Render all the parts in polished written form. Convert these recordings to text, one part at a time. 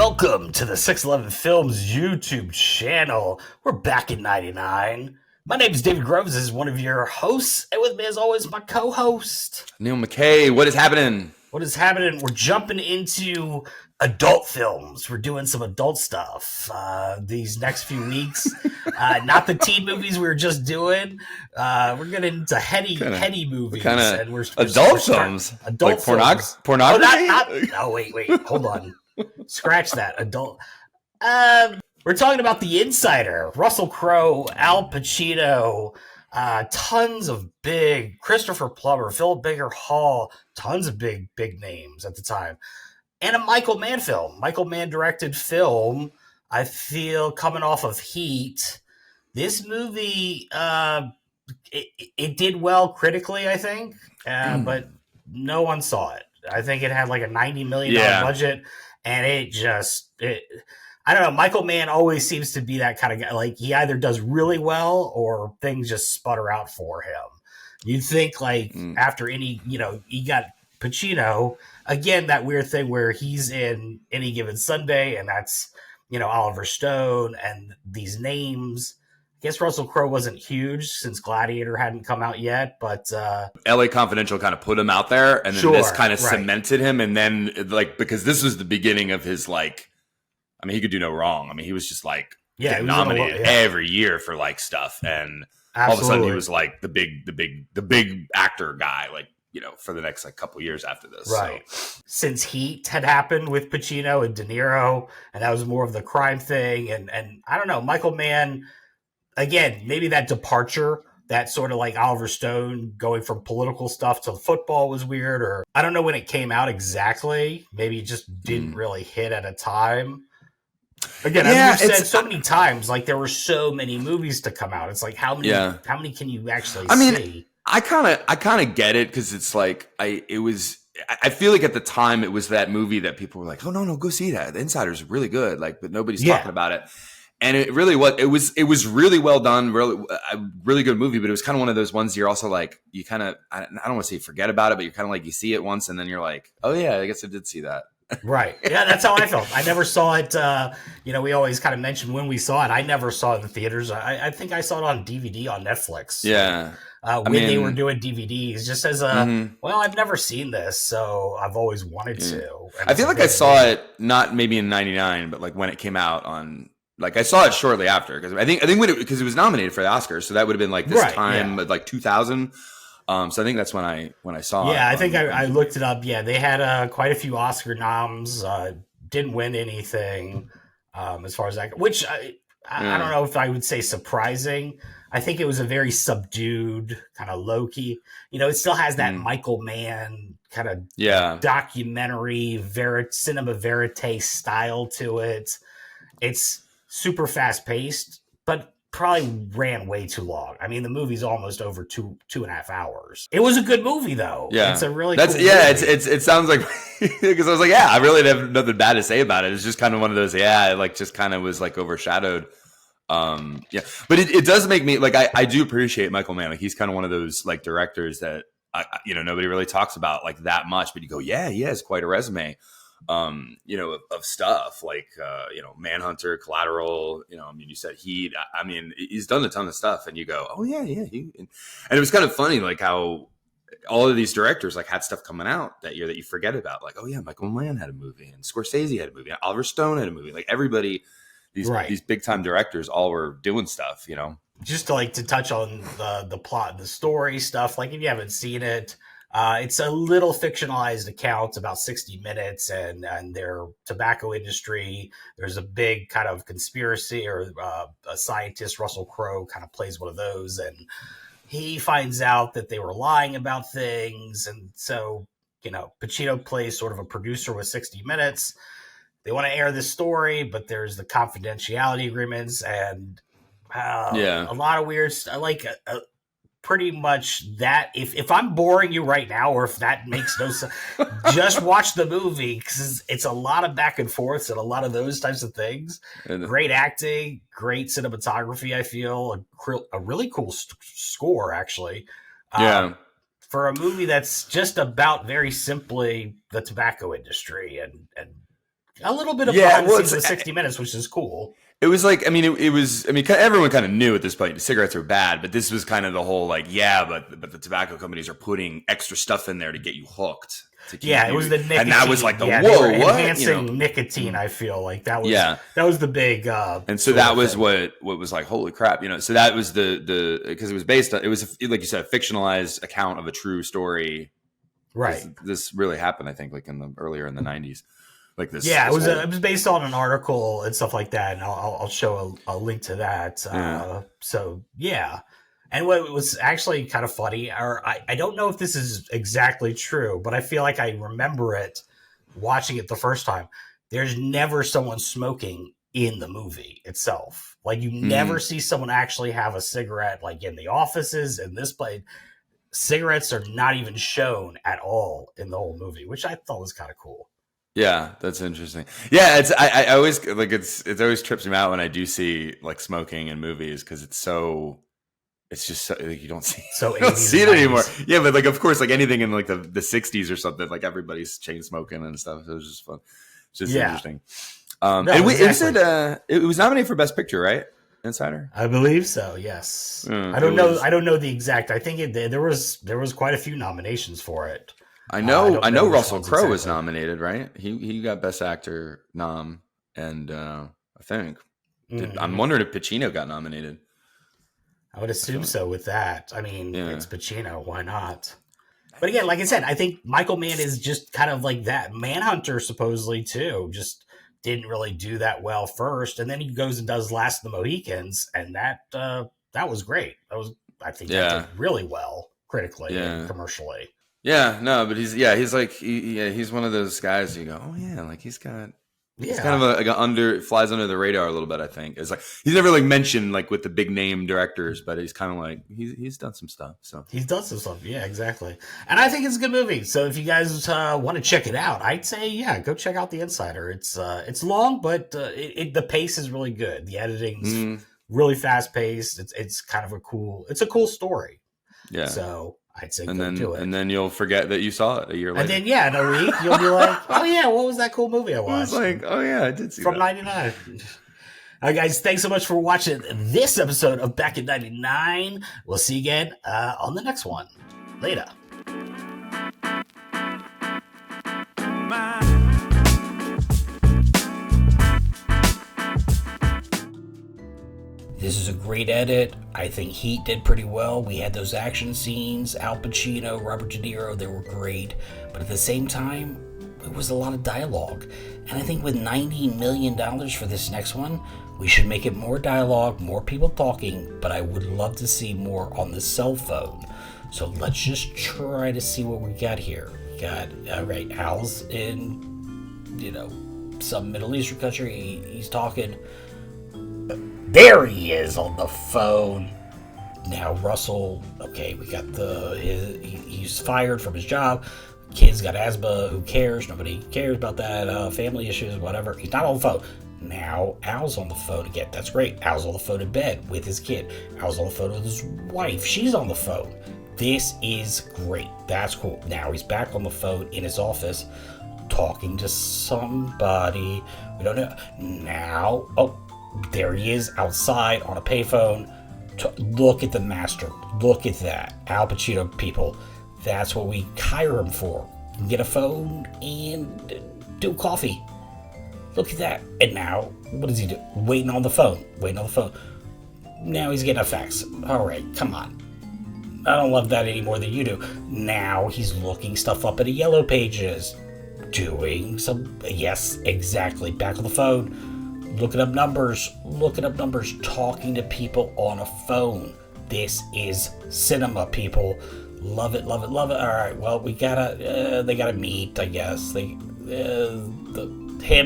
Welcome to the 611 Films YouTube channel. We're back in 99. My name is David Groves. This is one of your hosts. And with me, as always, my co-host, Neil McKay. What is happening? What is happening? We're jumping into adult films. We're doing some adult stuff these next few weeks. Not the teen movies we were just doing. We're getting into heady movies. And we're adult films? Adult like films. Pornography? No, wait. Hold on. Scratch that. Adult. We're talking about The Insider. Russell Crowe, Al Pacino, tons of big Christopher Plummer, Philip Baker Hall, tons of big names at the time. And a Michael Mann film. Michael Mann directed film. I feel coming off of Heat. This movie, it did well critically, I think, but no one saw it. I think it had like a $90 million budget. And I don't know, Michael Mann always seems to be that kind of guy. Like, he either does really well or things just sputter out for him. You'd think, like, after he got Pacino, again, that weird thing where he's in Any Given Sunday, and that's, Oliver Stone and these names. I guess Russell Crowe wasn't huge since Gladiator hadn't come out yet, but LA Confidential kind of put him out there, and then this kind of cemented him. And then, because this was the beginning of his, he could do no wrong. He was just getting nominated every year for stuff, and all of a sudden he was the big actor guy, for the next couple years after this. Right. So. Since Heat had happened with Pacino and De Niro, and that was more of the crime thing, and I don't know, Michael Mann. Again, maybe that departure, that sort of like Oliver Stone going from political stuff to football was weird, or I don't know when it came out exactly. Maybe it just didn't really hit at a time. Again, as you've said so many times, there were so many movies to come out. It's like, how many can you actually see? I kind of get it, because it's I feel like at the time it was that movie that people were like, oh no, go see that. The Insider's really good, but nobody's talking about it. And it really was. It was really well done, really good movie. But it was kind of one of those ones you're also you kind of, I don't want to say forget about it, but you're kind of you see it once and then you're like, oh yeah, I guess I did see that. Right. Yeah, that's how I felt. I never saw it. We always kind of mention when we saw it. I never saw it in the theaters. I think I saw it on DVD on Netflix. Yeah. They were doing DVDs, just as I've never seen this, so I've always wanted to. I feel like I saw it not maybe in '99, but when it came out on. I saw it shortly after, because I think because it was nominated for the Oscars, so that would have been this time, 2000. So I think that's when I saw it. Yeah, I think I looked it up. Yeah, they had quite a few Oscar noms. Didn't win anything as far as that, which I don't know if I would say surprising. I think it was a very subdued, kind of low-key. It still has that Michael Mann kind of documentary, cinema verite style to it. It's super fast paced, but probably ran way too long. The movie's almost over 2.5 hours. It was a good movie though. Yeah. It's a really cool movie. It sounds like, because I was like, I really have nothing bad to say about it. It's just kind of one of those, just kind of was overshadowed. But it does make me I do appreciate Michael Mann. He's kind of one of those directors that nobody really talks about that much, but you go, yeah, he has quite a resume. Of stuff Manhunter, Collateral, you said Heat. He's done a ton of stuff, and you go, oh yeah. And it was kind of funny, how all of these directors had stuff coming out that year that you forget about. Oh yeah, Michael Mann had a movie, and Scorsese had a movie, and Oliver Stone had a movie. Everybody, these big time directors all were doing stuff, Just to touch on the plot and the story stuff, if you haven't seen it. It's a little fictionalized account, about 60 minutes, and their tobacco industry. There's a big kind of conspiracy, or a scientist, Russell Crowe, kind of plays one of those, and he finds out that they were lying about things. And so, Pacino plays sort of a producer with 60 minutes. They want to air this story, but there's the confidentiality agreements and a lot of weird stuff. Pretty much that if I'm boring you right now, or if that makes no sense, just watch the movie, because it's a lot of back and forths and a lot of those types of things. Great acting, great cinematography. I feel a really cool score, actually. For a movie that's just about very simply the tobacco industry and A little bit of Yeah, behind the well, scenes with 60 Minutes, which is cool. it was like, I mean, it was, I mean, everyone kind of knew at this point cigarettes are bad, but this was kind of the whole like, yeah, but the tobacco companies are putting extra stuff in there to get you hooked. To keep Yeah, it was the nicotine. And that was like the they whoa, were what? enhancing nicotine. I feel like that was the big. And so that was what was like, holy crap, So that was the because it was based on, it was like you said, a fictionalized account of a true story. Right. This really happened, I think, like earlier in the 90s. Like this. Yeah, this it was based on an article and stuff like that, and I'll show a link to that. So yeah, and what was actually kind of funny, or I don't know if this is exactly true, but I feel like I remember it watching it the first time. There's never someone smoking in the movie itself. Like you never see someone actually have a cigarette, like in the offices and this place. Cigarettes are not even shown at all in the whole movie, which I thought was kind of cool. Yeah, that's interesting. Yeah, it's I always like it always trips me out when I do see like smoking in movies because it's just so, like, you don't see it anymore. Yeah, but like of course like anything in like the 60s or something, like everybody's chain smoking and stuff. So it was just fun. It's just interesting. It was nominated for Best Picture, right? Insider? I believe so. Yes. I don't know the exact. I think there was quite a few nominations for it. I know Russell Crowe was nominated, right? He got Best Actor nom, and I think I'm wondering if Pacino got nominated. I would assume so with that. I mean, it's Pacino. Why not? But again, like I said, I think Michael Mann is just kind of like that. Manhunter supposedly too, just didn't really do that well first, and then he goes and does Last of the Mohicans, and that was great. I think that did really well critically and commercially. Yeah, no, but he's one of those guys you go, oh yeah, like he's kind of flies under the radar a little bit. I think it's like he's never like mentioned like with the big name directors, but he's kind of like he's done some stuff. So he's done some stuff, yeah, exactly. And I think it's a good movie. So if you guys want to check it out, I'd say go check out The Insider. It's long, but the pace is really good. The editing's really fast paced. It's kind of a cool story. Yeah. So I'd say do it. And then you'll forget that you saw it a year later. And then, in a week, you'll be like, oh, yeah, what was that cool movie I watched? I was like, oh, yeah, I did see from that. From 99. All right, guys, thanks so much for watching this episode of Back in 99. We'll see you again on the next one. Later. This is a great edit. I think Heat did pretty well. We had those action scenes, Al Pacino, Robert De Niro, they were great. But at the same time, it was a lot of dialogue. And I think with $90 million for this next one, we should make it more dialogue, more people talking, but I would love to see more on the cell phone. So let's just try to see what we got here. We got, all right, Al's in, some Middle Eastern country. He's talking. There he is on the phone. Now Russell, okay, we got he's fired from his job. Kid's got asthma, who cares? Nobody cares about that. Family issues, whatever. He's not on the phone. Now Al's on the phone again. That's great. Al's on the phone in bed with his kid. Al's on the phone with his wife. She's on the phone. This is great. That's cool. Now he's back on the phone in his office talking to somebody. We don't know. Now, there he is outside on a payphone. Look at the master. Look at that. Al Pacino, people. That's what we hire him for. Get a phone and do coffee. Look at that. And now, what does he do? Waiting on the phone. Now he's getting a fax. All right, come on. I don't love that any more than you do. Now he's looking stuff up in the yellow pages. Doing some... Yes, exactly. Back on the phone. Looking up numbers, talking to people on a phone. This is cinema, people. Love it. All right, well, they gotta meet, I guess. Him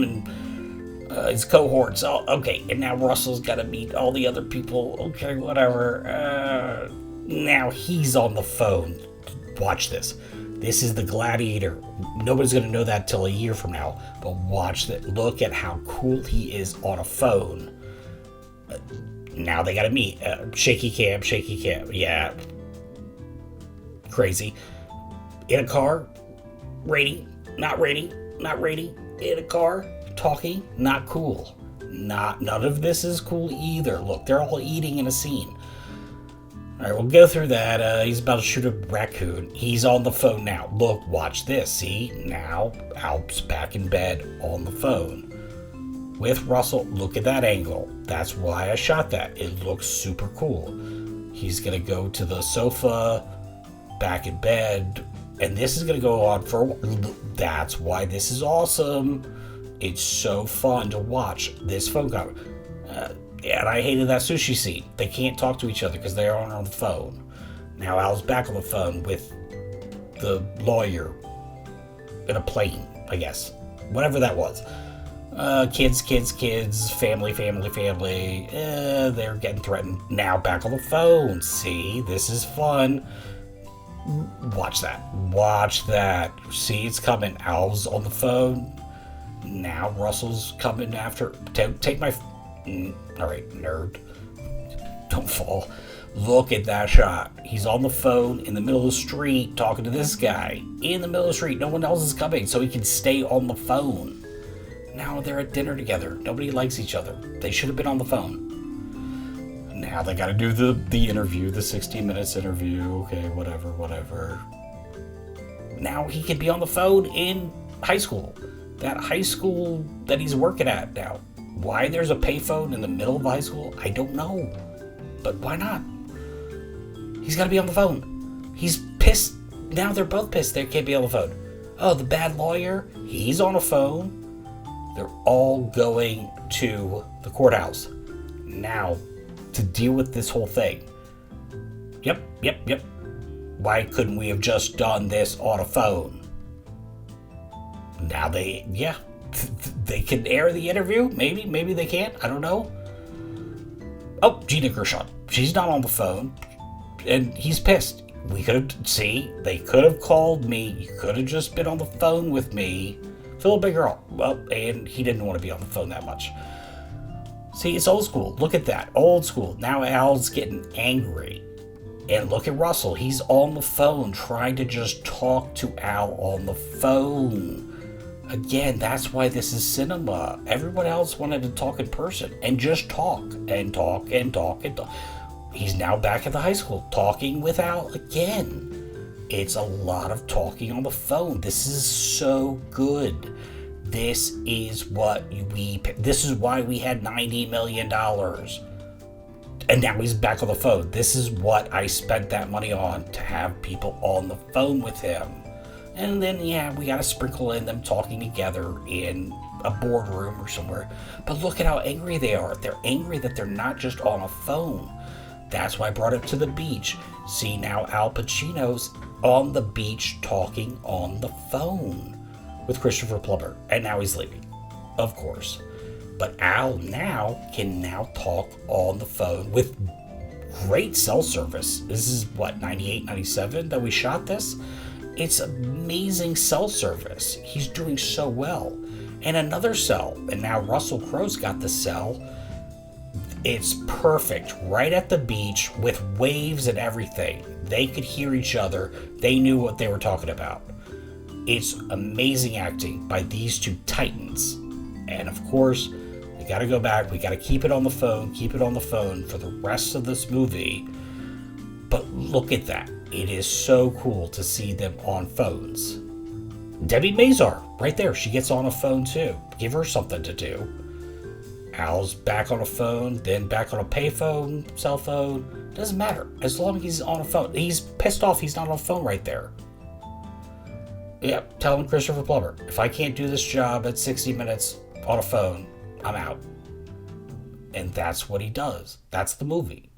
and his cohorts. Oh, okay, and now Russell's gotta meet all the other people. Okay, whatever. Now he's on the phone. Watch this. This is the Gladiator. Nobody's going to know that till a year from now. But watch that. Look at how cool he is on a phone. Now they got to meet. Shaky cam. Yeah. Crazy. In a car. Ready. Not ready. In a car. talking, not cool. None of this is cool either. Look, they're all eating in a scene. All right, we'll go through that. He's about to shoot a raccoon. He's on the phone now. Look, watch this. See? Now, Alp's back in bed on the phone with Russell. Look at that angle. That's why I shot that. It looks super cool. He's going to go to the sofa, back in bed, and this is going to go on for a while. That's why this is awesome. It's so fun to watch this phone call. And I hated that sushi scene. They can't talk to each other because they aren't on the phone. Now Al's back on the phone with the lawyer in a plane, I guess. Whatever that was. Kids, family. They're getting threatened. Now back on the phone. See, this is fun. Watch that. See, it's coming. Al's on the phone. Now Russell's coming after. Take my... Alright, nerd. Don't fall. Look at that shot. He's on the phone in the middle of the street talking to this guy. In the middle of the street. No one else is coming, so he can stay on the phone. Now they're at dinner together. Nobody likes each other. They should have been on the phone. Now they gotta do the interview, the 60 minutes interview. Okay, whatever. Now he can be on the phone in high school. That high school that he's working at now. Why there's a payphone in the middle of high school, I don't know. But why not? He's got to be on the phone. He's pissed. Now they're both pissed they can't be on the phone. Oh, the bad lawyer, he's on a phone. They're all going to the courthouse. Now, to deal with this whole thing. Yep. Why couldn't we have just done this on a phone? Now they can air the interview. Maybe they can't. I don't know. Oh, Gina Gershon. She's not on the phone. And he's pissed. They could have called me. You could have just been on the phone with me. Fill a big girl. Well, and he didn't want to be on the phone that much. See, it's old school. Look at that. Old school. Now Al's getting angry. And look at Russell. He's on the phone trying to just talk to Al on the phone. Again, that's why this is cinema. Everyone else wanted to talk in person and just talk. He's now back at the high school talking with Al again. It's a lot of talking on the phone. This is so good. This is why we had $90 million. And now he's back on the phone. This is what I spent that money on, to have people on the phone with him. And then, we got to sprinkle in them talking together in a boardroom or somewhere. But look at how angry they are. They're angry that they're not just on a phone. That's why I brought it to the beach. See, now Al Pacino's on the beach talking on the phone with Christopher Plummer. And now he's leaving, of course. But Al can talk on the phone with great cell service. This is 98, 97 that we shot this? It's amazing cell service. He's doing so well. And another cell. And now Russell Crowe's got the cell. It's perfect. Right at the beach with waves and everything. They could hear each other. They knew what they were talking about. It's amazing acting by these two titans. And of course, we got to go back. We got to keep it on the phone. Keep it on the phone for the rest of this movie. But look at that. It is so cool to see them on phones. Debbie Mazar, right there. She gets on a phone too. Give her something to do. Al's back on a phone, then back on a payphone, cell phone. Doesn't matter. As long as he's on a phone. He's pissed off he's not on a phone right there. Yep, tell him Christopher Plummer. If I can't do this job at 60 minutes on a phone, I'm out. And that's what he does. That's the movie.